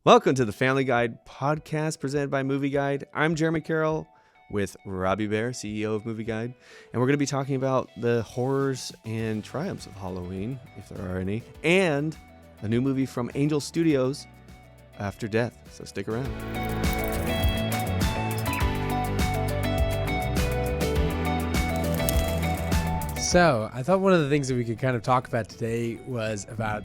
Welcome to the Familyguide podcast presented by Movieguide. I'm Jeremy Carroll with Robbie Bear, CEO of Movieguide, and we're going to be talking about the horrors and triumphs of Halloween, if there are any, and a new movie from Angel Studios, After Death. So stick around. So I thought one of the things that we could kind of talk about today was about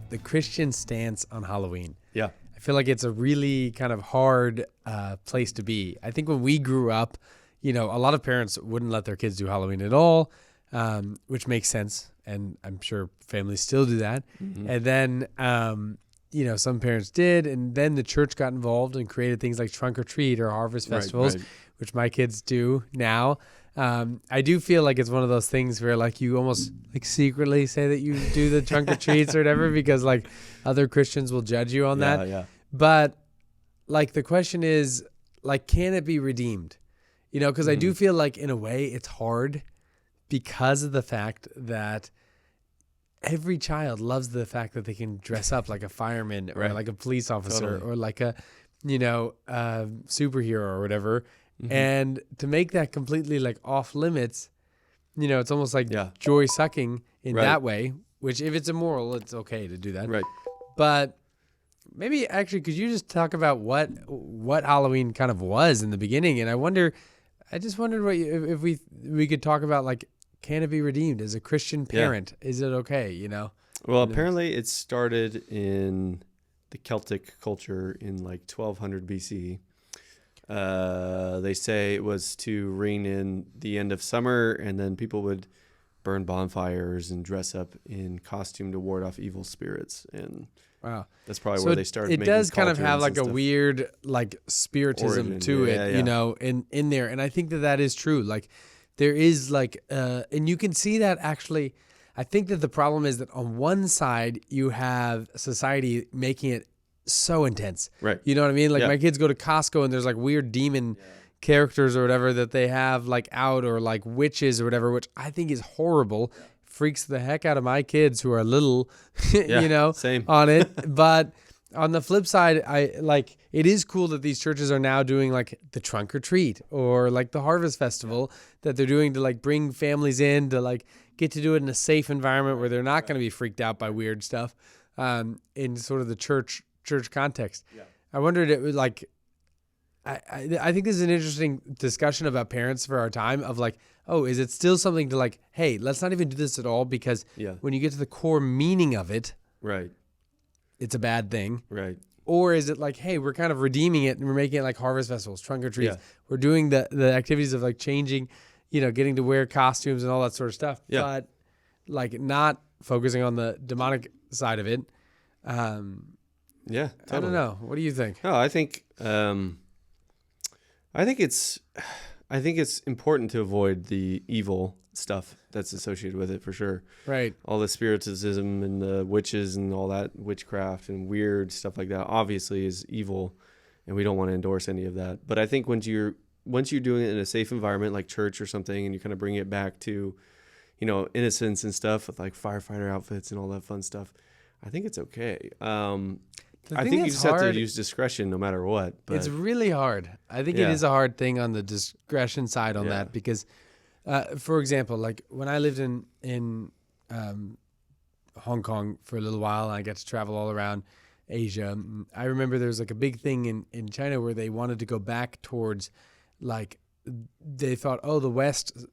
the Christian stance on Halloween. Yeah. I feel like it's a really kind of hard place to be. I think when we grew up, a lot of parents wouldn't let their kids do Halloween at all, which makes sense. And I'm sure families still do that. Mm-hmm. And then, some parents did. And then the church got involved and created things like Trunk or Treat or Harvest Festivals, which my kids do now. I do feel like it's one of those things where like you almost like secretly say that you do the trunk or treats or whatever because like other Christians will judge you on that. Yeah. But like the question is like, can it be redeemed? Because I do feel like in a way it's hard because of the fact that every child loves the fact that they can dress up like a fireman or like a police officer or like a, superhero or whatever. Mm-hmm. And to make that completely like off limits, it's almost like joy sucking in that way, which if it's immoral, it's okay to do that. Right. But maybe actually, could you just talk about what Halloween kind of was in the beginning? And I just wondered if we could talk about like, can it be redeemed as a Christian parent? Yeah. Is it okay? Well, apparently it started in the Celtic culture in like 1200 BC. They say it was to ring in the end of summer, and then people would burn bonfires and dress up in costume to ward off evil spirits. And wow, that's probably where they started. It does kind of have like a weird like spiritism to it, in there. And I think that is true. Like there is like, and you can see that actually. I think that the problem is that on one side you have society making it so intense. Right. You know what I mean? Like my kids go to Costco and there's like weird demon characters or whatever that they have like out or like witches or whatever, which I think is horrible. Freaks the heck out of my kids who are little, same. on it. But on the flip side, it is cool that these churches are now doing like the Trunk or Treat or like the Harvest Festival that they're doing to like bring families in to like get to do it in a safe environment where they're not going to be freaked out by weird stuff in sort of the church context. Yeah. I wondered, it was like, I think this is an interesting discussion about parents for our time of like, oh, is it still something to like, hey, let's not even do this at all because when you get to the core meaning of it, right, it's a bad thing. Right. Or is it like, hey, we're kind of redeeming it and we're making it like Harvest Festivals, Trunk or Treats. Yeah. We're doing the activities of like changing, getting to wear costumes and all that sort of stuff. Yeah. But like not focusing on the demonic side of it. Yeah, totally. I don't know. What do you think? Oh, I think it's important to avoid the evil stuff that's associated with it for sure. Right. All the spiritism and the witches and all that witchcraft and weird stuff like that obviously is evil, and we don't want to endorse any of that. But I think once you're doing it in a safe environment like church or something, and you kind of bring it back to, innocence and stuff with like firefighter outfits and all that fun stuff, I think it's okay. I think you just have to use discretion no matter what. But it's really hard. I think it is a hard thing on the discretion side on that because, for example, like when I lived in Hong Kong for a little while, and I got to travel all around Asia. I remember there was like a big thing in China where they wanted to go back towards like they thought, oh, the West,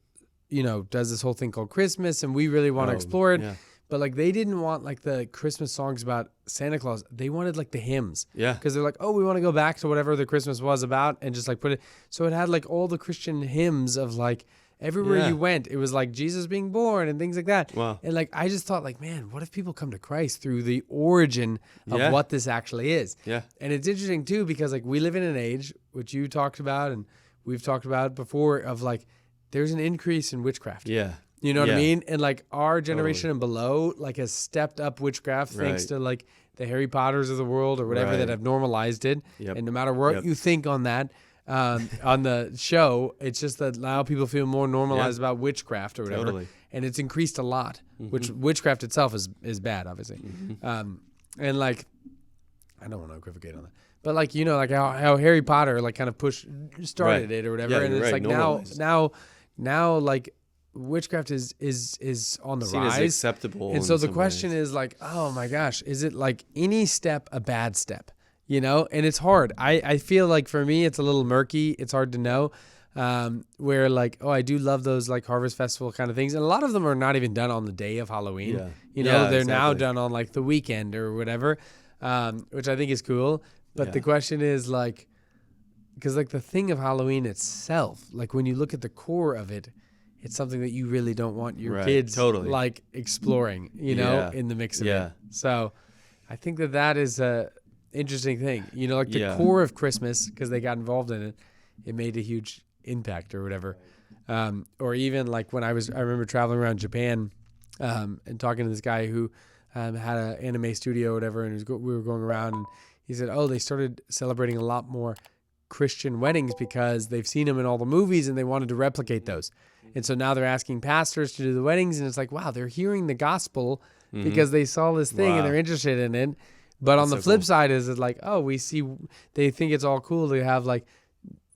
does this whole thing called Christmas, and we really want to explore it. Yeah. But like they didn't want like the Christmas songs about Santa Claus. They wanted like the hymns. Yeah. Because they're like, oh, we want to go back to whatever the Christmas was about and just like put it. So it had like all the Christian hymns of like everywhere you went, it was like Jesus being born and things like that. Wow. And like I just thought like, man, what if people come to Christ through the origin of what this actually is? Yeah. And it's interesting too because like we live in an age, which you talked about and we've talked about before, of like there's an increase in witchcraft. Yeah. You know what I mean? And like our generation and below like has stepped up witchcraft thanks to like the Harry Potters of the world or whatever that have normalized it. Yep. And no matter what you think on that, on the show, it's just that now people feel more normalized about witchcraft or whatever. Totally. And it's increased a lot, which witchcraft itself is bad, obviously. And like I don't want to equivocate on that. But like, you know, like how Harry Potter like kind of started it or whatever. Yeah, and it's like now like witchcraft is on the rise. As acceptable. And so the question is like, oh my gosh, is it like any step a bad step? You know, and it's hard. I feel like for me, it's a little murky. It's hard to know. Where like, oh, I do love those like Harvest Festival kind of things. And a lot of them are not even done on the day of Halloween. Yeah. You know, they're now done on like the weekend or whatever, which I think is cool. But the question is like, because like the thing of Halloween itself, like when you look at the core of it, it's something that you really don't want your kids like exploring, you know, in the mix of it. So I think that is a interesting thing, you know, like the core of Christmas, because they got involved in it, it made a huge impact or whatever. Or even like when I remember traveling around Japan and talking to this guy who had an anime studio or whatever, and we were going around, and he said, oh, they started celebrating a lot more Christian weddings because they've seen them in all the movies and they wanted to replicate those. And so now they're asking pastors to do the weddings, and it's like, wow, they're hearing the gospel because they saw this thing and they're interested in it. But on the flip side is it like, oh, they think it's all cool to have like,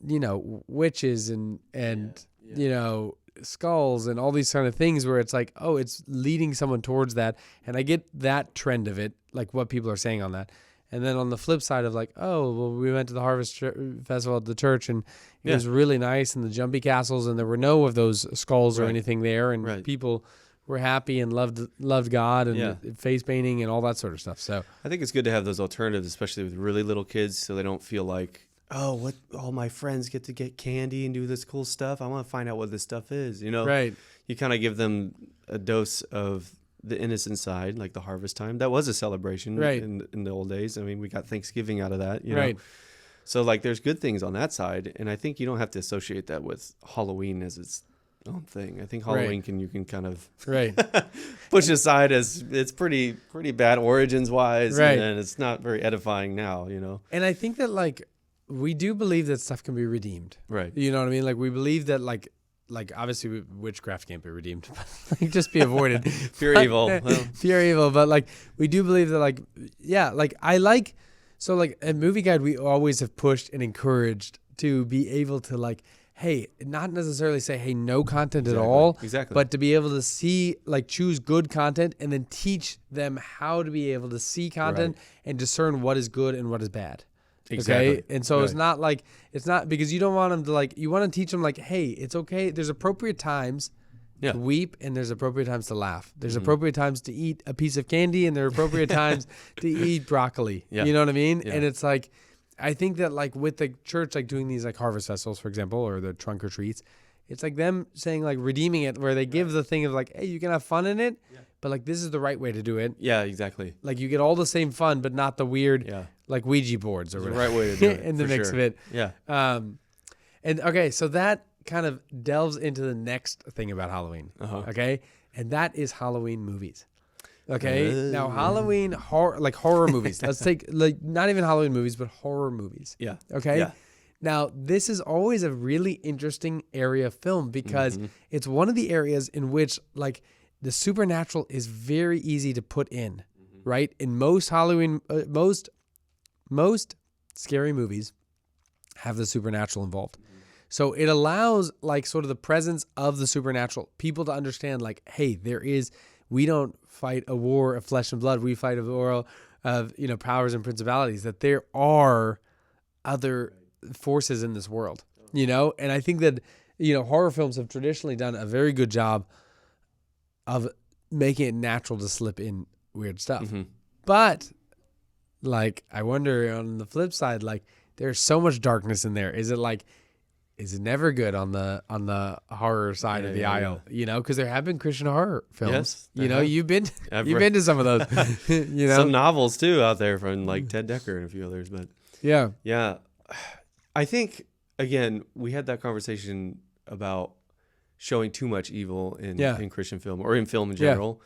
you know, witches and you know, skulls and all these kind of things where it's like, oh, it's leading someone towards that. And I get that trend of it, like what people are saying on that. And then on the flip side of like, oh, well, we went to the Harvest Festival at the church and it was really nice, and the jumpy castles, and there were no of those skulls or anything there, and people were happy and loved God and face painting and all that sort of stuff. So I think it's good to have those alternatives, especially with really little kids, so they don't feel like, oh, what, all my friends get to get candy and do this cool stuff. I want to find out what this stuff is, you know? Right. You kind of give them a dose of the innocent side, like the harvest time. That was a celebration in the old days. I mean, we got Thanksgiving out of that, you know? So like there's good things on that side, and I think you don't have to associate that with Halloween as its own thing. I think Halloween you can kind of push aside as it's pretty bad origins wise, and it's not very edifying now, you know. And I think that like we do believe that stuff can be redeemed, right? You know what I mean? Like we believe that like obviously witchcraft can't be redeemed, like just be avoided. Pure evil, pure evil. But like we do believe that like I like. So like at Movieguide, we always have pushed and encouraged to be able to like, hey, not necessarily say, hey, no content at all, but to be able to see, like choose good content and then teach them how to be able to see content and discern what is good and what is bad. Okay. And so it's not because you don't want them to like, you want to teach them like, hey, it's okay. There's appropriate times to weep, and there's appropriate times to laugh. There's appropriate times to eat a piece of candy, and there are appropriate times to eat broccoli. You know what I mean? And it's like, I think that like with the church, like doing these like harvest festivals, for example, or the trunk or treats, it's like them saying like redeeming it, where they give the thing of like, hey, you can have fun in it, but like this is the right way to do it. Yeah, exactly. Like you get all the same fun, but not the weird like Ouija boards or whatever. The right way to do it in the mix of it. Yeah. And okay, so that kind of delves into the next thing about Halloween. Okay, and that is Halloween movies. Okay, now Halloween horror movies. Let's take like not even Halloween movies, but horror movies. Yeah. Okay. Yeah. Now this is always a really interesting area of film because it's one of the areas in which like the supernatural is very easy to put in, right? In most Halloween, most scary movies have the supernatural involved. So it allows like sort of the presence of the supernatural, people to understand like, hey, we don't fight a war of flesh and blood. We fight a war of, you know, powers and principalities, that there are other forces in this world, you know? And I think that, you know, horror films have traditionally done a very good job of making it natural to slip in weird stuff. But like, I wonder on the flip side, like there's so much darkness in there. Is it never good on the horror side of the aisle, you know, because there have been Christian horror films. Yes, you know, you've been to some of those, you know, some novels too out there from like Ted Dekker and a few others, but yeah. I think again we had that conversation about showing too much evil in Christian film or in film in general.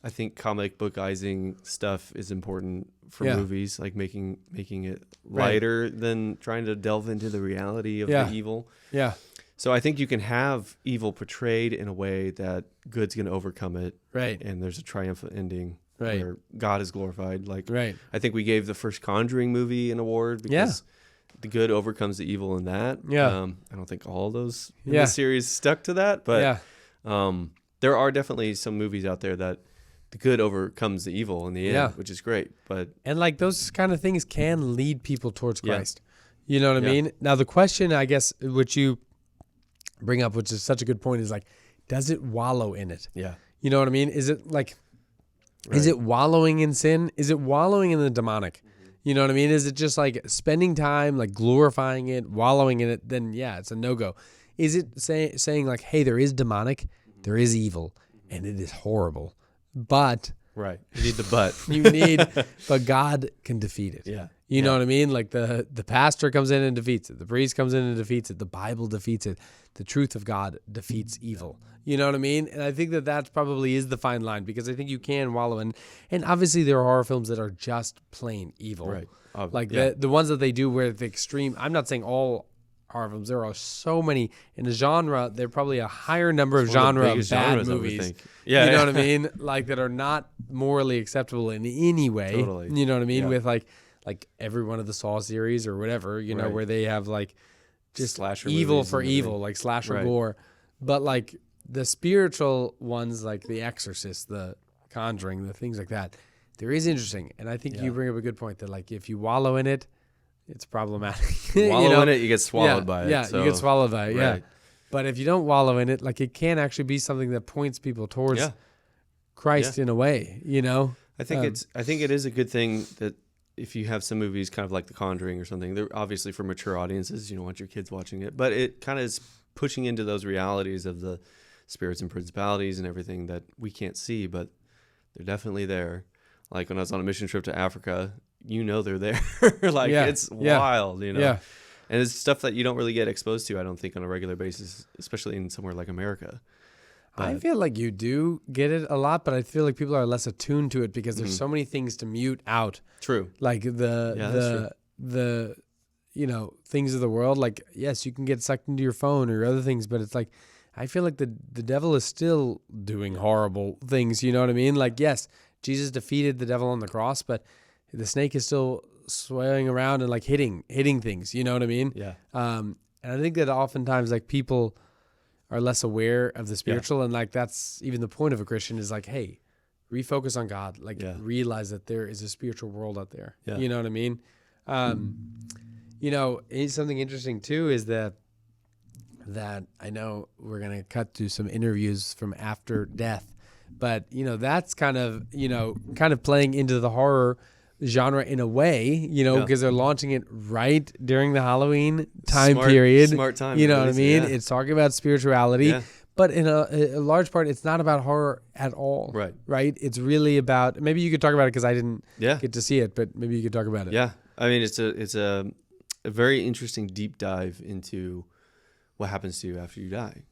I think comic bookizing stuff is important for movies, like making it lighter than trying to delve into the reality of the evil. Yeah. So I think you can have evil portrayed in a way that good's going to overcome it. Right. And there's a triumphant ending. where God is glorified. Like, right. I think we gave the first Conjuring movie an award because the good overcomes the evil in that. Yeah. I don't think all those in the series stuck to that, but there are definitely some movies out there that the good overcomes the evil in the end, which is great. And like those kind of things can lead people towards Christ. You know what I mean? Now the question, I guess, which you bring up, which is such a good point, is like, does it wallow in it? Yeah. You know what I mean? Is it like, is it wallowing in sin? Is it wallowing in the demonic? Mm-hmm. You know what I mean? Is it just like spending time, like glorifying it, wallowing in it? Then it's a no-go. Is it saying like, hey, there is demonic, there is evil, and it is horrible, but you need the but. But God can defeat it. Yeah. You know what I mean? Like the pastor comes in and defeats it. The priest comes in and defeats it. The Bible defeats it. The truth of God defeats evil. You know what I mean? And I think that probably is the fine line, because I think you can wallow in. And obviously there are horror films that are just plain evil. Right. Like the ones that they do where the extreme, I'm not saying all horror films. There are so many in a genre. There are probably a higher number of genre of bad movies. You know what I mean? Like that are not morally acceptable in any way. Totally. You know what I mean? With like every one of the Saw series or whatever, you know, where they have like just slasher evil for evil, like slasher gore. But like the spiritual ones, like The Exorcist, The Conjuring, the things like that, there is interesting. And I think you bring up a good point that like if you wallow in it, it's problematic. Wallow in it, you get swallowed by it. Yeah, you get swallowed by it. Yeah. But if you don't wallow in it, like it can actually be something that points people towards Christ in a way, you know? I think it is a good thing that if you have some movies kind of like The Conjuring or something, they're obviously for mature audiences. You don't want your kids watching it, but it kind of is pushing into those realities of the spirits and principalities and everything that we can't see, but they're definitely there. Like when I was on a mission trip to Africa, you know they're there. Like it's wild, you know. Yeah. And it's stuff that you don't really get exposed to, I don't think, on a regular basis, especially in somewhere like America. But I feel like you do get it a lot, but I feel like people are less attuned to it because there's so many things to mute out. True. Like the you know, things of the world. Like, yes, you can get sucked into your phone or other things, but it's like, I feel like the devil is still doing horrible things. You know what I mean? Like, yes, Jesus defeated the devil on the cross, but the snake is still swaying around and like hitting things. You know what I mean? Yeah. And I think that oftentimes like people are less aware of the spiritual, and like that's even the point of a Christian is like, hey, refocus on God. Like realize that there is a spiritual world out there. Yeah. You know what I mean? You know, something interesting too is that I know we're going to cut to some interviews from after death, but you know, that's kind of playing into the horror genre in a way, you know, because they're launching it right during the Halloween time period. Smart time. You know what I mean? Yeah. It's talking about spirituality, but in a large part, it's not about horror at all. Right. Right? It's really about, maybe you could talk about it because I didn't get to see it, but maybe you could talk about it. Yeah. I mean, it's a very interesting deep dive into what happens to you after you die.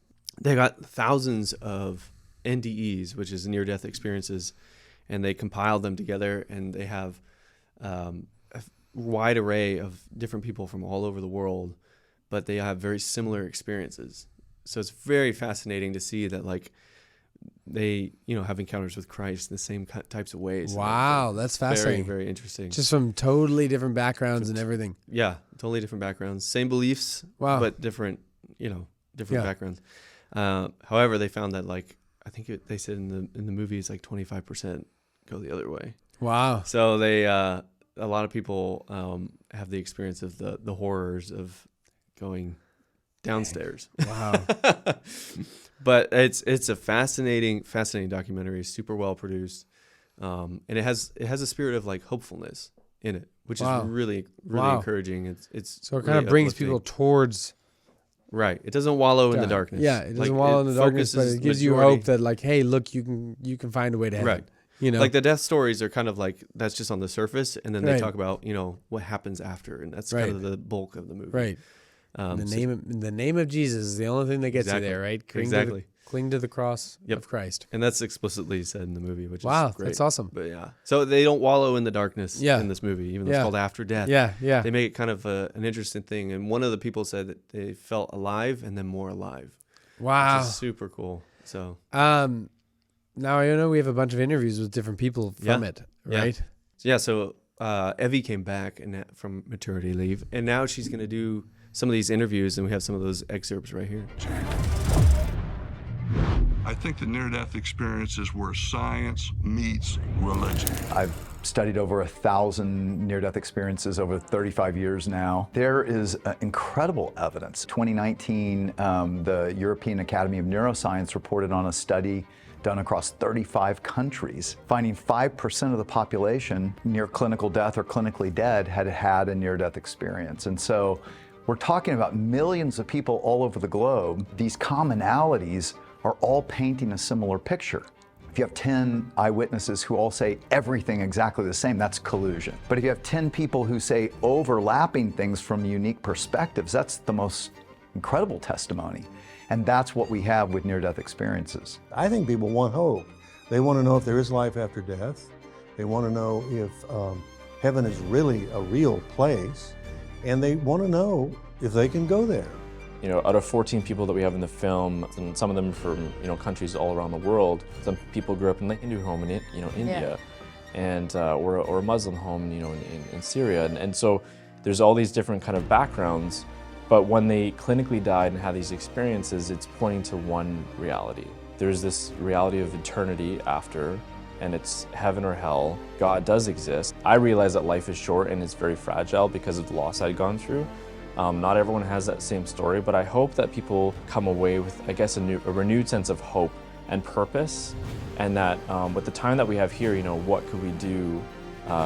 They got thousands of NDEs, which is near-death experiences, and they compiled them together, and they have a wide array of different people from all over the world, but they have very similar experiences. So it's very fascinating to see that, like, they, you know, have encounters with Christ in the same types of ways. Wow, that's fascinating. Very, very interesting. Just from totally different backgrounds and everything. Yeah, totally different backgrounds. Same beliefs, but different, you know, backgrounds. However, they found that, like, I think they said in the movie it's like 25% go the other way. Wow. So they a lot of people have the experience of the horrors of going downstairs. Wow. But it's a fascinating documentary, super well produced, and it has a spirit of like hopefulness in it, which is really encouraging. It's so it kind of brings people towards. Right. It doesn't wallow in the darkness. Yeah, it doesn't wallow in the darkness, but it gives you hope that, like, hey, look, you can find a way to heaven. Right. You know, like the death stories are kind of like that's just on the surface, and then they talk about, you know, what happens after, and that's kind of the bulk of the movie. Right. The name of Jesus is the only thing that gets you there, right? Cling to the cross of Christ. And that's explicitly said in the movie, which is great. That's awesome. But so they don't wallow in the darkness in this movie, even though it's called After Death. Yeah. They make it kind of an interesting thing. And one of the people said that they felt alive and then more alive. Wow. Which is super cool. So. now I know we have a bunch of interviews with different people from it, right? Yeah. So Evie came back from maternity leave, and now she's going to do some of these interviews, and we have some of those excerpts right here. I think the near-death experience is where science meets religion. I've studied over 1,000 near-death experiences over 35 years now. There is incredible evidence. 2019, the European Academy of Neuroscience reported on a study done across 35 countries, finding 5% of the population near clinical death or clinically dead had had a near-death experience. And so we're talking about millions of people all over the globe. These commonalities are all painting a similar picture. If you have 10 eyewitnesses who all say everything exactly the same, that's collusion. But if you have 10 people who say overlapping things from unique perspectives, that's the most incredible testimony. And that's what we have with near-death experiences. I think people want hope. They want to know if there is life after death. They want to know if heaven is really a real place. And they want to know if they can go there. You know, out of 14 people that we have in the film, and some of them from, you know, countries all around the world, some people grew up in the Hindu home in, you know, India, and or a Muslim home, you know, in Syria, and so there's all these different kind of backgrounds, but when they clinically died and had these experiences, it's pointing to one reality. There's this reality of eternity after, and it's heaven or hell. God does exist. I realize that life is short and it's very fragile because of the loss I'd gone through. Not everyone has that same story, but I hope that people come away with, I guess, a renewed sense of hope and purpose, and that with the time that we have here, you know, what could we do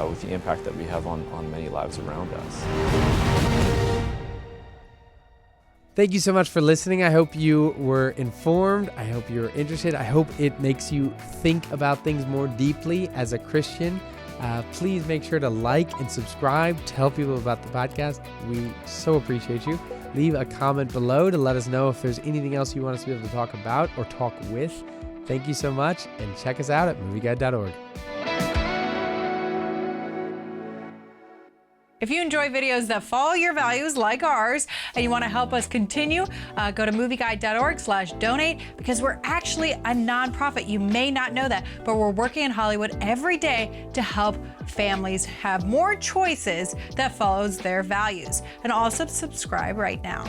with the impact that we have on many lives around us. Thank you so much for listening. I hope you were informed. I hope you're interested. I hope it makes you think about things more deeply as a Christian. Please make sure to like and subscribe, tell people about the podcast. We so appreciate you. Leave a comment below to let us know if there's anything else you want us to be able to talk about or talk with. Thank you so much, and check us out at movieguide.org. If you enjoy videos that follow your values like ours and you want to help us continue, go to movieguide.org/donate, because we're actually a nonprofit. You may not know that, but we're working in Hollywood every day to help families have more choices that follows their values. And also subscribe right now.